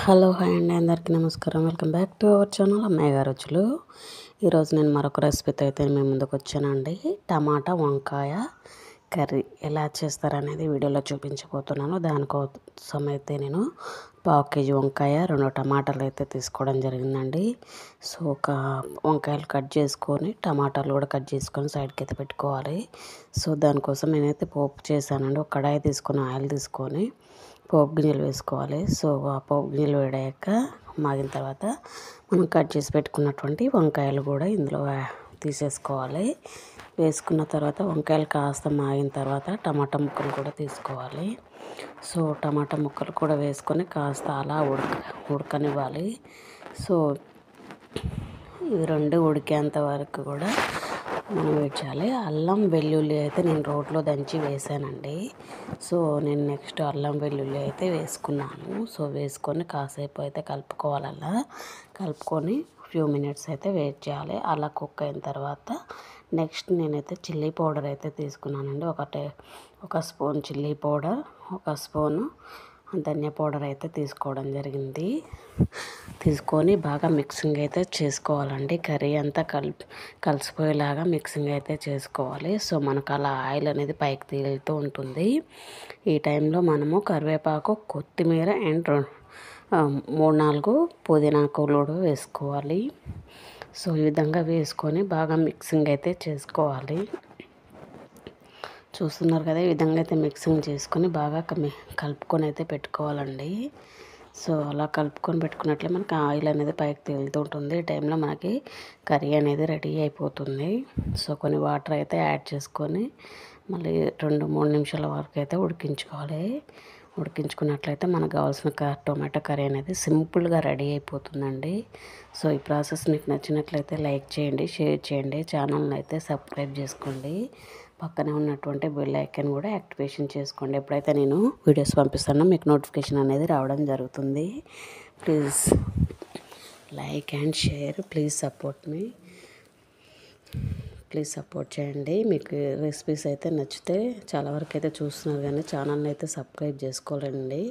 Hello hi అండి, అందరికీ నమస్కారం. Welcome back to our channel అమ్మాయి గారు రుచులు. ఈరోజు నేను మరొక రెసిపీతో అయితే మేము ముందుకు వచ్చానండి. టమాటా వంకాయ కర్రీ ఎలా చేస్తారనేది వీడియోలో చూపించబోతున్నాను. దానికోసం అయితే నేను 1/2 కేజీ వంకాయ, 2 టమాటాలు అయితే తీసుకోవడం జరిగిందండి. సో ఒక వంకాయలు కట్ చేసుకొని టమాటాలు కూడా కట్ చేసుకొని సైడ్కి అయితే పెట్టుకోవాలి. సో దానికోసం నేనైతే పోపు చేశానండి. ఒక కడాయి తీసుకొని ఆయిల్ తీసుకొని పోపు గింజలు వేసుకోవాలి. సో ఆ పోపు గింజలు వేడాక మాగిన తర్వాత మనం కట్ చేసి పెట్టుకున్నటువంటి వంకాయలు కూడా ఇందులో తీసేసుకోవాలి. వేసుకున్న తర్వాత వంకాయలు కాస్త మాగిన తర్వాత టమాటా ముక్కలు కూడా తీసుకోవాలి. సో టమాటా ముక్కలు కూడా వేసుకొని కాస్త అలా ఉడకనివ్వాలి. సో ఇవి రెండు ఉడికేంత వరకు కూడా మనం వెయిట్ చేయాలి. అల్లం వెల్లుల్లి అయితే నేను రోట్లో దంచి వేసానండి. సో నేను నెక్స్ట్ అల్లం వెల్లుల్లి అయితే వేసుకున్నాను. సో వేసుకొని కాసేపు అయితే కలుపుకోవాలి. అలా కలుపుకొని ఫ్యూ మినిట్స్ అయితే వెయిట్ చేయాలి. అలా కుక్ అయిన తర్వాత నెక్స్ట్ నేనైతే చిల్లీ పౌడర్ అయితే తీసుకున్నానండి. ఒక స్పూన్ చిల్లీ పౌడర్, ఒక స్పూను ధనియా పౌడర్ అయితే తీసుకోవడం జరిగింది. తీసుకొని బాగా మిక్సింగ్ అయితే చేసుకోవాలండి. కర్రీ అంతా కలిసిపోయేలాగా మిక్సింగ్ అయితే చేసుకోవాలి. సో మనకు అలా ఆయిల్ అనేది పైకి తేలుతూ ఉంటుంది. ఈ టైంలో మనము కరివేపాకు, కొత్తిమీర అండ్ 3-4 పుదీనాకులు కూడా వేసుకోవాలి. సో ఈ విధంగా వేసుకొని బాగా మిక్సింగ్ అయితే చేసుకోవాలి. చూస్తున్నారు కదా, ఈ విధంగా అయితే మిక్సింగ్ చేసుకొని బాగా కలుపుకొని అయితే పెట్టుకోవాలండి. సో అలా కలుపుకొని పెట్టుకున్నట్లే మనకి ఆయిల్ అనేది పైకి తేలుతూ ఉంటుంది. ఈ టైంలో మనకి కర్రీ అనేది రెడీ అయిపోతుంది. సో కొన్ని వాటర్ అయితే యాడ్ చేసుకొని మళ్ళీ 2-3 నిమిషాల వరకు అయితే ఉడికించుకోవాలి. ఉడికించుకున్నట్లయితే మనకు కావాల్సిన టొమాటో కర్రీ అనేది సింపుల్గా రెడీ అయిపోతుందండి. సో ఈ ప్రాసెస్ మీకు నచ్చినట్లయితే లైక్ చేయండి, షేర్ చేయండి, ఛానల్ని అయితే సబ్స్క్రైబ్ చేసుకోండి. పక్కనే ఉన్నటువంటి బెల్ ఐకాన్ కూడా యాక్టివేషన్ చేసుకోండి. ఎప్పుడైతే నేను వీడియోస్ పంపిస్తానో మీకు నోటిఫికేషన్ అనేది రావడం జరుగుతుంది. Please like and share, please support me, please support చేయండి. మీకు రెసిపీస్ అయితే నచ్చితే చాలా వరకు అయితే చూస్తున్నారు కానీ ఛానల్ని అయితే సబ్స్క్రైబ్ చేసుకోలేండి.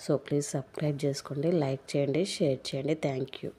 సో ప్లీజ్ సబ్స్క్రైబ్ చేసుకోండి, లైక్ చేయండి, షేర్ చేయండి. Thank you.